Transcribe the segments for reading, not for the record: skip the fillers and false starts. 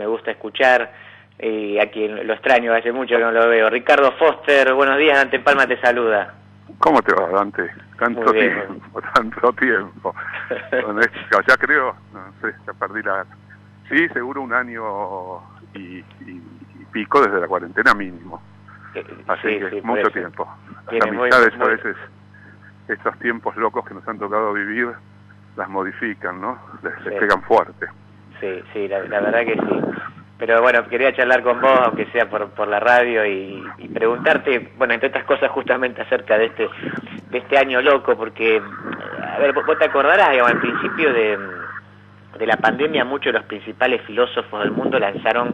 me gusta escuchar, y a quien lo extraño, hace mucho que no lo veo. Ricardo Foster, buenos días, Dante Palma te saluda. ¿Cómo te va, Dante? Tanto tiempo. Ya creo, no sé, ya perdí la... Sí, seguro un año y pico desde la cuarentena mínimo. Así sí, que sí, mucho tiempo. Las Tiene amistades a veces, estos tiempos locos que nos han tocado vivir, las modifican, ¿no? Les pegan fuerte. Sí, la verdad que sí. Pero bueno, quería charlar con vos, aunque sea por la radio, y preguntarte, bueno, entre otras cosas, justamente acerca de este año loco, porque, a ver, vos te acordarás, digamos, al principio de la pandemia, muchos de los principales filósofos del mundo lanzaron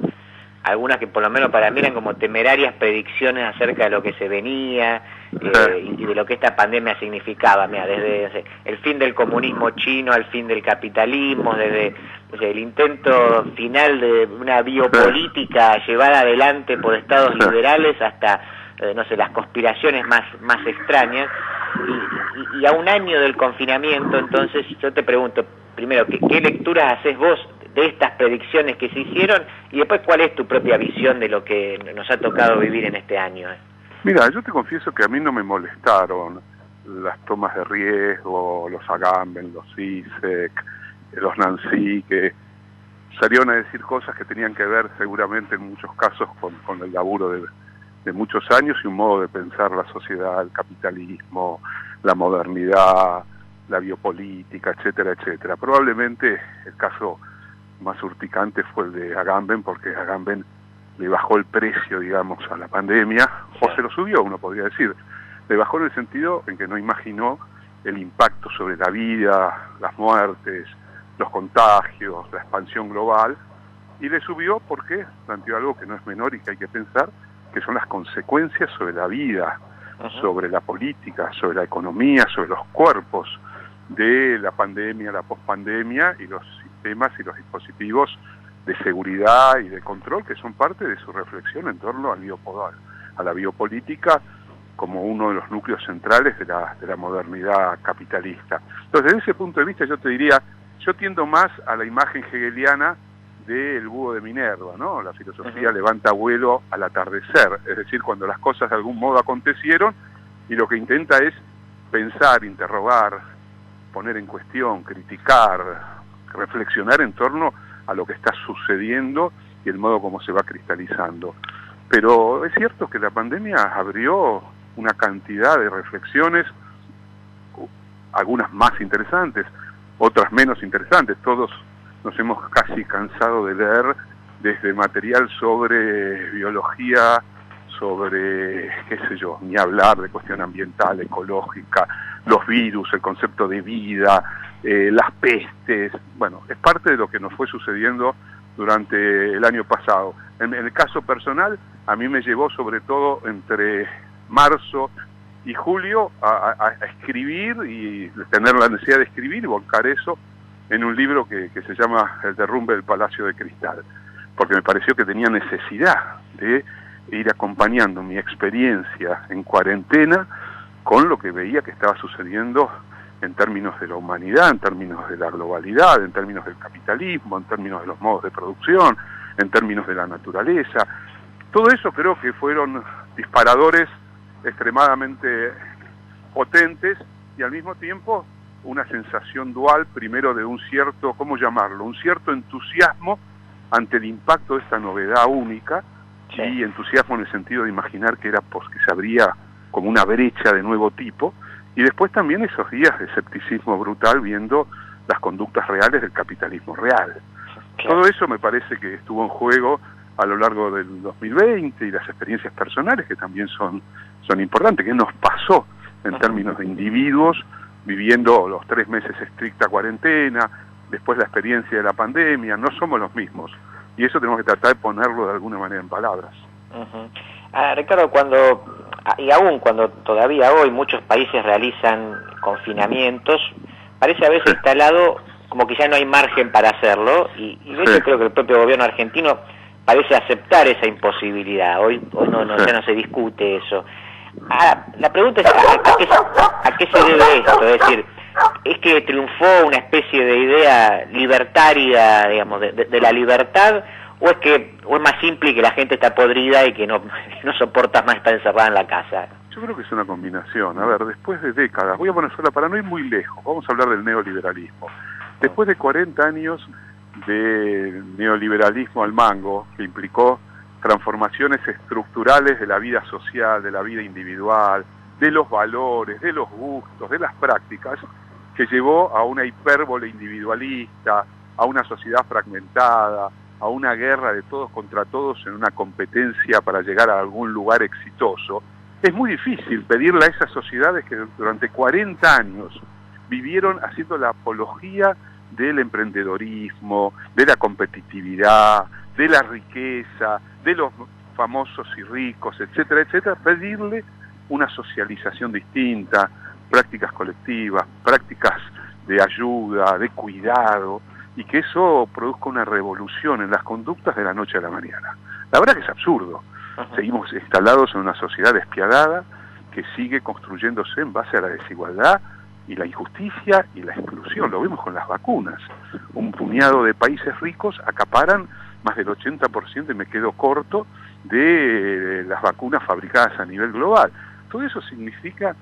algunas que por lo menos para mí eran como temerarias predicciones acerca de lo que se venía y de lo que esta pandemia significaba. Mira, desde el fin del comunismo chino al fin del capitalismo, desde el intento final de una biopolítica llevada adelante por estados liberales hasta, no sé, las conspiraciones más extrañas. Y a un año del confinamiento, entonces, yo te pregunto, primero, ¿qué lecturas haces vos de estas predicciones que se hicieron? Y después, ¿cuál es tu propia visión de lo que nos ha tocado vivir en este año? Mira, yo te confieso que a mí no me molestaron las tomas de riesgo, los Agamben, los ISEC, los Nancy, que salieron a decir cosas que tenían que ver seguramente en muchos casos con el laburo de muchos años y un modo de pensar la sociedad, el capitalismo, la modernidad, la biopolítica, etcétera, etcétera. Probablemente el caso más urticante fue el de Agamben, porque Agamben le bajó el precio, digamos, a la pandemia, o se lo subió, uno podría decir. Le bajó en el sentido en que no imaginó el impacto sobre la vida, las muertes, los contagios, la expansión global, y le subió porque planteó algo que no es menor y que hay que pensar, que son las consecuencias sobre la vida, sobre la política, sobre la economía, sobre los cuerpos de la pandemia, la pospandemia y los sistemas y los dispositivos de seguridad y de control que son parte de su reflexión en torno a la biopolítica como uno de los núcleos centrales de la modernidad capitalista. Entonces, desde ese punto de vista yo te diría, yo tiendo más a la imagen hegeliana del búho de Minerva, ¿no? La filosofía levanta vuelo al atardecer, es decir, cuando las cosas de algún modo acontecieron y lo que intenta es pensar, interrogar, poner en cuestión, criticar, reflexionar en torno a lo que está sucediendo y el modo como se va cristalizando. Pero es cierto que la pandemia abrió una cantidad de reflexiones, algunas más interesantes, otras menos interesantes. Todos nos hemos casi cansado de leer desde material sobre biología, sobre, qué sé yo, ni hablar de cuestión ambiental, ecológica, los virus, el concepto de vida, las pestes. Bueno, es parte de lo que nos fue sucediendo durante el año pasado. En el caso personal, a mí me llevó sobre todo entre marzo y julio a escribir y tener la necesidad de escribir y volcar eso en un libro que se llama El derrumbe del Palacio de Cristal, porque me pareció que tenía necesidad de ir acompañando mi experiencia en cuarentena con lo que veía que estaba sucediendo en términos de la humanidad, en términos de la globalidad, en términos del capitalismo, en términos de los modos de producción, en términos de la naturaleza. Todo eso creo que fueron disparadores extremadamente potentes y al mismo tiempo una sensación dual, primero de un cierto, ¿cómo llamarlo?, un cierto entusiasmo ante el impacto de esta novedad única, y entusiasmo en el sentido de imaginar que era porque se abría como una brecha de nuevo tipo, y después también esos días de escepticismo brutal viendo las conductas reales del capitalismo real. Todo eso me parece que estuvo en juego a lo largo del 2020 y las experiencias personales que también son importantes. ¿Qué nos pasó en términos de individuos viviendo los 3 meses estricta cuarentena, después la experiencia de la pandemia? No somos los mismos y eso tenemos que tratar de ponerlo de alguna manera en palabras. Ricardo, aún cuando todavía hoy muchos países realizan confinamientos, parece haberse instalado como que ya no hay margen para hacerlo, y de hecho creo que el propio gobierno argentino parece aceptar esa imposibilidad. Hoy ya no se discute eso. La pregunta es ¿a qué se debe esto? Es decir, ¿es que triunfó una especie de idea libertaria, digamos, de la libertad, o es más simple y que la gente está podrida y que no soporta más estar encerrada en la casa? Yo creo que es una combinación. A ver, después de décadas, voy a poner sola para no ir muy lejos, vamos a hablar del neoliberalismo. Después de 40 años de neoliberalismo al mango, que implicó transformaciones estructurales de la vida social, de la vida individual, de los valores, de los gustos, de las prácticas, que llevó a una hipérbole individualista, a una sociedad fragmentada, a una guerra de todos contra todos en una competencia para llegar a algún lugar exitoso. Es muy difícil pedirle a esas sociedades que durante 40 años vivieron haciendo la apología del emprendedorismo, de la competitividad, de la riqueza, de los famosos y ricos, etcétera, etcétera, pedirle una socialización distinta, prácticas colectivas, prácticas de ayuda, de cuidado, y que eso produzca una revolución en las conductas de la noche a la mañana. La verdad que es absurdo. Seguimos instalados en una sociedad despiadada que sigue construyéndose en base a la desigualdad y la injusticia y la exclusión. Lo vemos con las vacunas. Un puñado de países ricos acaparan más del 80%, y me quedo corto, de las vacunas fabricadas a nivel global. Todo eso significa,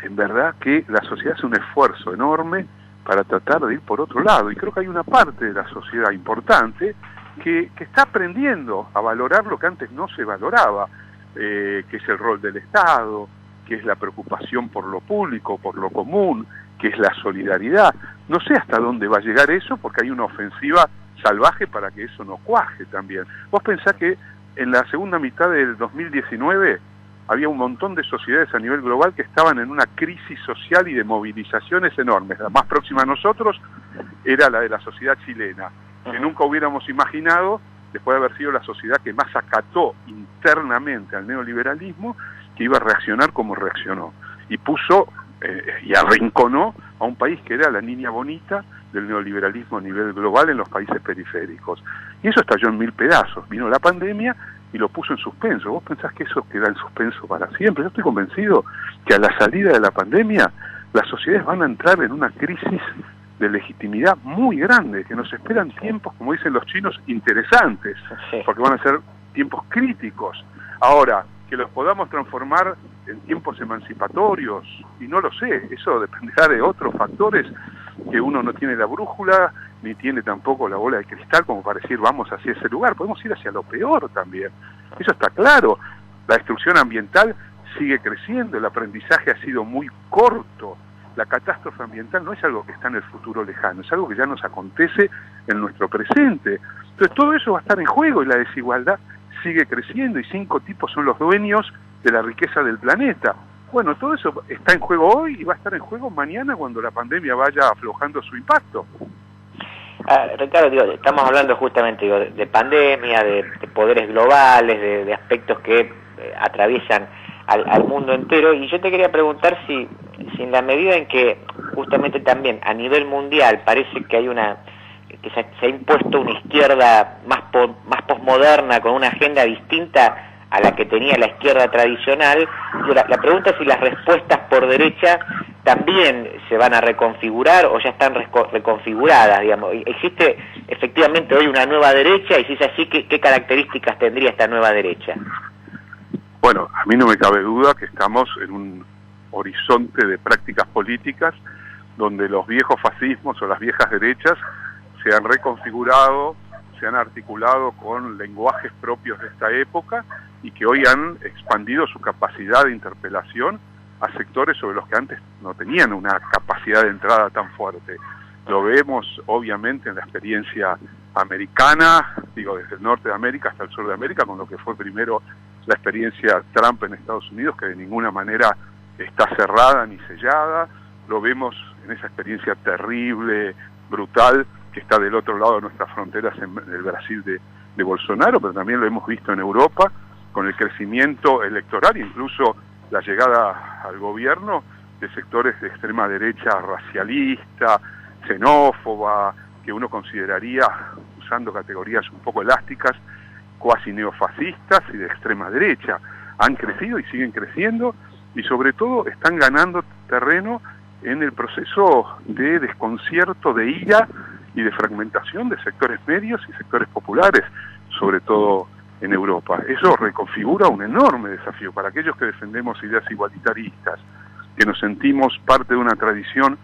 en verdad, que la sociedad hace un esfuerzo enorme para tratar de ir por otro lado. Y creo que hay una parte de la sociedad importante que está aprendiendo a valorar lo que antes no se valoraba, que es el rol del Estado, que es la preocupación por lo público, por lo común, que es la solidaridad. No sé hasta dónde va a llegar eso, porque hay una ofensiva salvaje para que eso no cuaje también. Vos pensás que en la segunda mitad del 2019 había un montón de sociedades a nivel global que estaban en una crisis social y de movilizaciones enormes. La más próxima a nosotros era la de la sociedad chilena, que nunca hubiéramos imaginado, después de haber sido la sociedad que más acató internamente al neoliberalismo, que iba a reaccionar como reaccionó. Y puso y arrinconó a un país que era la niña bonita del neoliberalismo a nivel global en los países periféricos. Y eso estalló en 1000 pedazos. Vino la pandemia y lo puso en suspenso. ¿Vos pensás que eso queda en suspenso para siempre? Yo estoy convencido que a la salida de la pandemia las sociedades van a entrar en una crisis de legitimidad muy grande, que nos esperan tiempos, como dicen los chinos, interesantes, porque van a ser tiempos críticos. Ahora, que los podamos transformar en tiempos emancipatorios, y no lo sé, eso dependerá de otros factores que uno no tiene la brújula, ni tiene tampoco la bola de cristal como para decir vamos hacia ese lugar, podemos ir hacia lo peor también, eso está claro. La destrucción ambiental sigue creciendo, el aprendizaje ha sido muy corto, la catástrofe ambiental no es algo que está en el futuro lejano, es algo que ya nos acontece en nuestro presente. Entonces todo eso va a estar en juego y la desigualdad sigue creciendo y 5 tipos son los dueños de la riqueza del planeta. Bueno, todo eso está en juego hoy y va a estar en juego mañana cuando la pandemia vaya aflojando su impacto. Ricardo, estamos hablando justamente de pandemia, de poderes globales, de aspectos que atraviesan al mundo entero, y yo te quería preguntar si en la medida en que justamente también a nivel mundial parece que hay que se ha impuesto una izquierda más posmoderna, con una agenda distinta a la que tenía la izquierda tradicional, la pregunta es si las respuestas por derecha también se van a reconfigurar o ya están reconfiguradas, digamos. ¿Existe efectivamente hoy una nueva derecha? Y si es así, ¿qué características tendría esta nueva derecha? Bueno, a mí no me cabe duda que estamos en un horizonte de prácticas políticas donde los viejos fascismos o las viejas derechas se han reconfigurado, se han articulado con lenguajes propios de esta época y que hoy han expandido su capacidad de interpelación a sectores sobre los que antes no tenían una capacidad de entrada tan fuerte. Lo vemos obviamente en la experiencia americana, digo desde el norte de América hasta el sur de América, con lo que fue primero la experiencia Trump en Estados Unidos, que de ninguna manera está cerrada ni sellada. Lo vemos en esa experiencia terrible, brutal, que está del otro lado de nuestras fronteras en el Brasil de Bolsonaro, pero también lo hemos visto en Europa, con el crecimiento electoral, incluso la llegada al gobierno de sectores de extrema derecha racialista, xenófoba, que uno consideraría, usando categorías un poco elásticas, cuasi neofascistas y de extrema derecha. Han crecido y siguen creciendo, y sobre todo están ganando terreno en el proceso de desconcierto, de ira y de fragmentación de sectores medios y sectores populares, sobre todo en Europa. Eso reconfigura un enorme desafío para aquellos que defendemos ideas igualitaristas, que nos sentimos parte de una tradición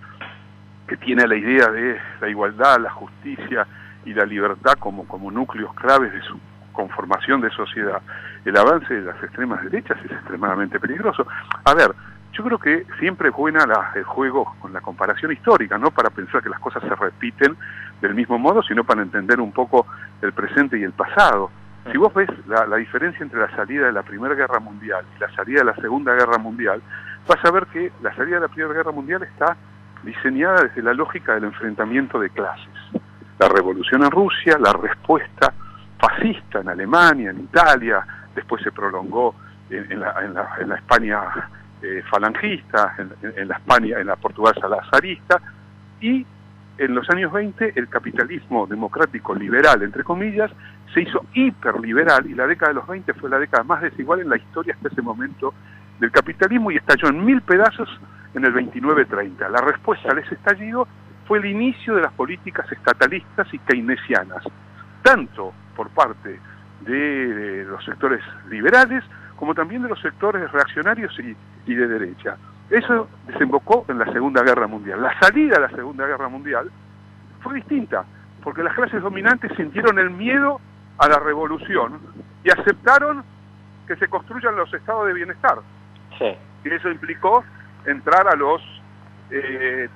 que tiene la idea de la igualdad, la justicia y la libertad como núcleos claves de su conformación de sociedad. El avance de las extremas derechas es extremadamente peligroso. A ver, yo creo que siempre es buena el juego con la comparación histórica, no para pensar que las cosas se repiten del mismo modo, sino para entender un poco el presente y el pasado. Si vos ves la diferencia entre la salida de la Primera Guerra Mundial y la salida de la Segunda Guerra Mundial, vas a ver que la salida de la Primera Guerra Mundial está diseñada desde la lógica del enfrentamiento de clases. La revolución en Rusia, la respuesta fascista en Alemania, en Italia, después se prolongó en la España falangista, en la Portugal salazarista, y en los años 20 el capitalismo democrático liberal, entre comillas, se hizo hiperliberal, y la década de los 20 fue la década más desigual en la historia hasta ese momento del capitalismo, y estalló en 1000 pedazos en el 29-30. La respuesta a ese estallido fue el inicio de las políticas estatalistas y keynesianas, tanto por parte de los sectores liberales como también de los sectores reaccionarios y de derecha. Eso desembocó en la Segunda Guerra Mundial. La salida de la Segunda Guerra Mundial fue distinta, porque las clases dominantes sintieron el miedo a la revolución y aceptaron que se construyan los estados de bienestar. Sí. Y eso implicó entrar a los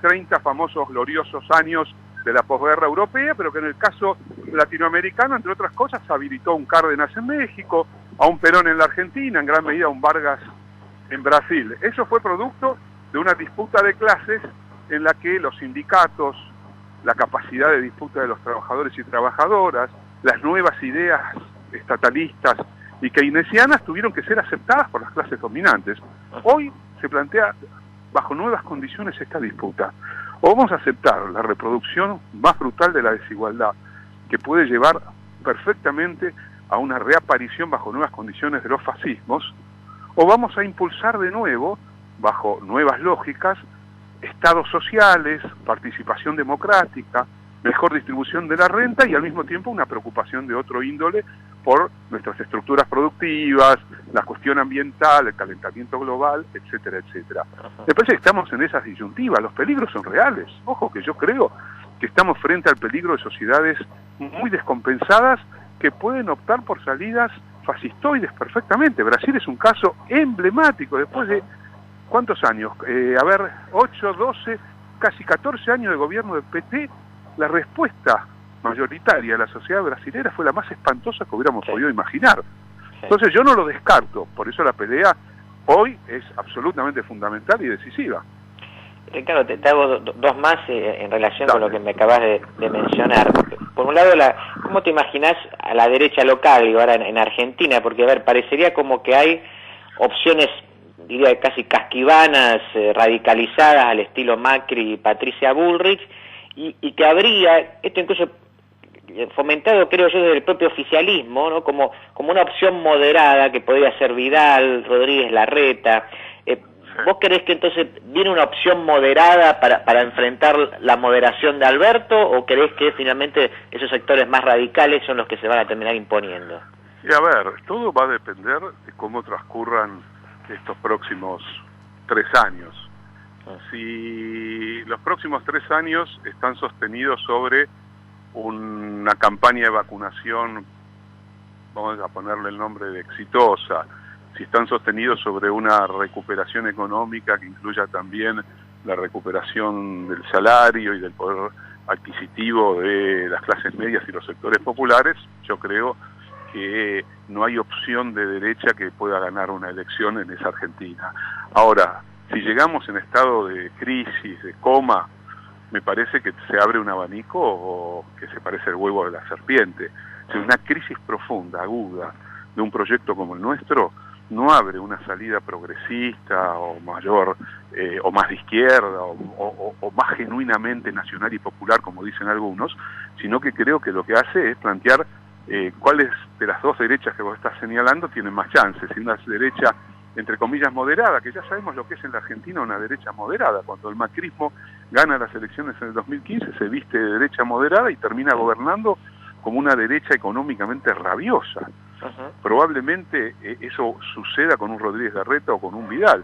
30 famosos gloriosos años de la posguerra europea, pero que en el caso latinoamericano, entre otras cosas, habilitó un Cárdenas en México, a un Perón en la Argentina, en gran medida a un Vargas en Brasil. Eso fue producto de una disputa de clases en la que los sindicatos, la capacidad de disputa de los trabajadores y trabajadoras, las nuevas ideas estatalistas y keynesianas tuvieron que ser aceptadas por las clases dominantes. Hoy se plantea bajo nuevas condiciones esta disputa. O vamos a aceptar la reproducción más brutal de la desigualdad, que puede llevar perfectamente a una reaparición bajo nuevas condiciones de los fascismos, o vamos a impulsar de nuevo, bajo nuevas lógicas, estados sociales, participación democrática, mejor distribución de la renta y al mismo tiempo una preocupación de otro índole por nuestras estructuras productivas, la cuestión ambiental, el calentamiento global, etcétera, etcétera. Me parece que estamos en esas disyuntivas, los peligros son reales. Ojo que yo creo que estamos frente al peligro de sociedades muy descompensadas que pueden optar por salidas fascistoides perfectamente. Brasil es un caso emblemático, después de, ¿cuántos años? 8, 12, casi 14 años de gobierno del PT, la respuesta mayoritaria de la sociedad brasilera fue la más espantosa que hubiéramos podido imaginar. Entonces yo no lo descarto, por eso la pelea hoy es absolutamente fundamental y decisiva. Ricardo, te hago dos más en relación con lo que me acabas de mencionar. Por un lado, ¿cómo te imaginás a la derecha local y ahora en Argentina? Porque, a ver, parecería como que hay opciones, diría casi casquivanas, radicalizadas al estilo Macri y Patricia Bullrich, y que habría, esto incluso fomentado, creo yo, desde el propio oficialismo, ¿no? Como una opción moderada que podría ser Vidal, Rodríguez Larreta. ¿Vos creés que entonces viene una opción moderada para enfrentar la moderación de Alberto, o creés que finalmente esos sectores más radicales son los que se van a terminar imponiendo? Y a ver, todo va a depender de cómo transcurran estos próximos 3 años. Si los próximos 3 años están sostenidos sobre una campaña de vacunación, vamos a ponerle el nombre de exitosa, si están sostenidos sobre una recuperación económica que incluya también la recuperación del salario y del poder adquisitivo de las clases medias y los sectores populares, yo creo que no hay opción de derecha que pueda ganar una elección en esa Argentina. Ahora, si llegamos en estado de crisis, de coma, me parece que se abre un abanico que se parece al huevo de la serpiente. Si una crisis profunda, aguda, de un proyecto como el nuestro, no abre una salida progresista o mayor, o más de izquierda, o más genuinamente nacional y popular, como dicen algunos, sino que creo que lo que hace es plantear cuáles de las dos derechas que vos estás señalando tienen más chances. Si una derecha entre comillas, moderada, que ya sabemos lo que es en la Argentina una derecha moderada. Cuando el macrismo gana las elecciones en el 2015, se viste de derecha moderada y termina gobernando como una derecha económicamente rabiosa. Probablemente eso suceda con un Rodríguez Larreta o con un Vidal.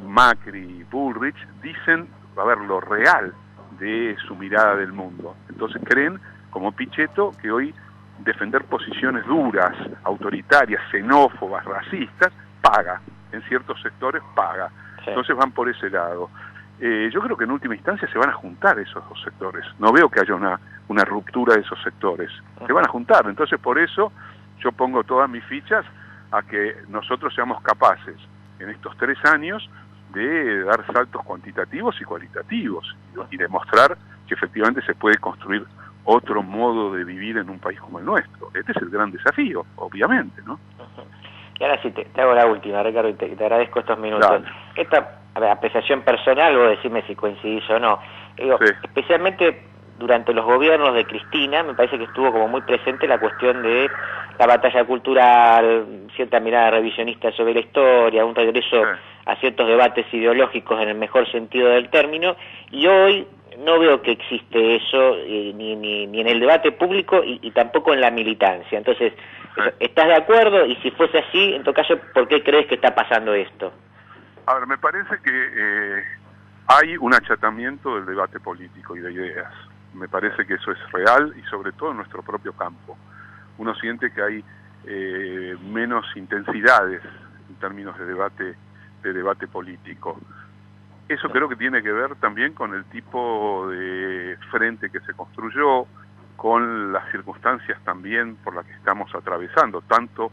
Macri y Bullrich dicen, a ver, lo real de su mirada del mundo. Entonces creen, como Pichetto, que hoy defender posiciones duras, autoritarias, xenófobas, racistas, paga. En ciertos sectores paga. Sí. Entonces van por ese lado. Yo creo que en última instancia se van a juntar esos dos sectores. No veo que haya una ruptura de esos sectores. Se van a juntar. Entonces por eso yo pongo todas mis fichas a que nosotros seamos capaces en estos 3 años de dar saltos cuantitativos y cualitativos y demostrar que efectivamente se puede construir otro modo de vivir en un país como el nuestro. Este es el gran desafío, obviamente, ¿no? Y ahora sí, te hago la última, Ricardo, y te agradezco estos minutos. Dale. Esta apreciación personal, vos decime si coincidís o no. Digo, sí. Especialmente durante los gobiernos de Cristina, me parece que estuvo como muy presente la cuestión de la batalla cultural, cierta mirada revisionista sobre la historia, un regreso a ciertos debates ideológicos en el mejor sentido del término, y hoy no veo que existe eso ni en el debate público y tampoco en la militancia. Entonces, ¿estás de acuerdo? Y si fuese así, en todo caso, ¿por qué crees que está pasando esto? A ver, me parece que hay un achatamiento del debate político y de ideas. Me parece que eso es real y sobre todo en nuestro propio campo. Uno siente que hay menos intensidades en términos de debate político. Eso creo que tiene que ver también con el tipo de frente que se construyó, con las circunstancias también por las que estamos atravesando, tanto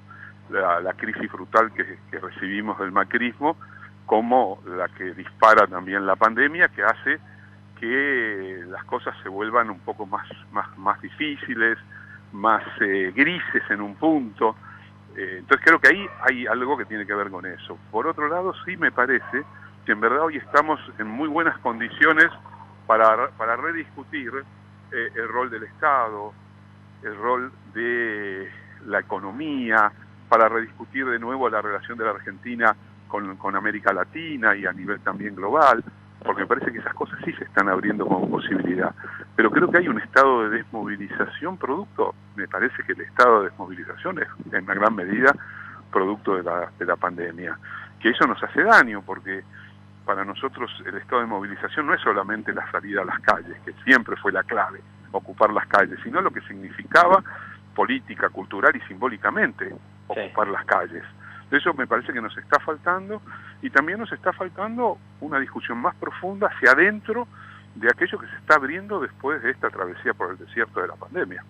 la crisis brutal que recibimos del macrismo, como la que dispara también la pandemia, que hace que las cosas se vuelvan un poco más difíciles, más grises en un punto. Entonces creo que ahí hay algo que tiene que ver con eso. Por otro lado, sí me parece que en verdad hoy estamos en muy buenas condiciones para rediscutir el rol del Estado, el rol de la economía, para rediscutir de nuevo la relación de la Argentina con América Latina y a nivel también global, porque me parece que esas cosas sí se están abriendo como posibilidad. Pero creo que hay un estado de desmovilización producto, me parece que el estado de desmovilización es en una gran medida producto de la pandemia, que eso nos hace daño, porque para nosotros el estado de movilización no es solamente la salida a las calles, que siempre fue la clave, ocupar las calles, sino lo que significaba política, cultural y simbólicamente ocupar las calles. Eso me parece que nos está faltando, y también nos está faltando una discusión más profunda hacia adentro de aquello que se está abriendo después de esta travesía por el desierto de la pandemia.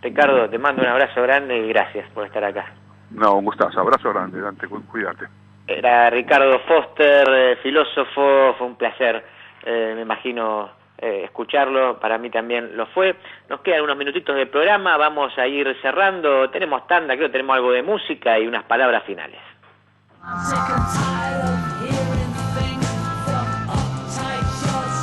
Ricardo, te mando un abrazo grande y gracias por estar acá. No, un gustazo, abrazo grande, Dante, cuídate. Era Ricardo Foster, filósofo, fue un placer, me imagino, escucharlo, para mí también lo fue. Nos quedan unos minutitos de programa, vamos a ir cerrando, tenemos tanda, creo que tenemos algo de música y unas palabras finales.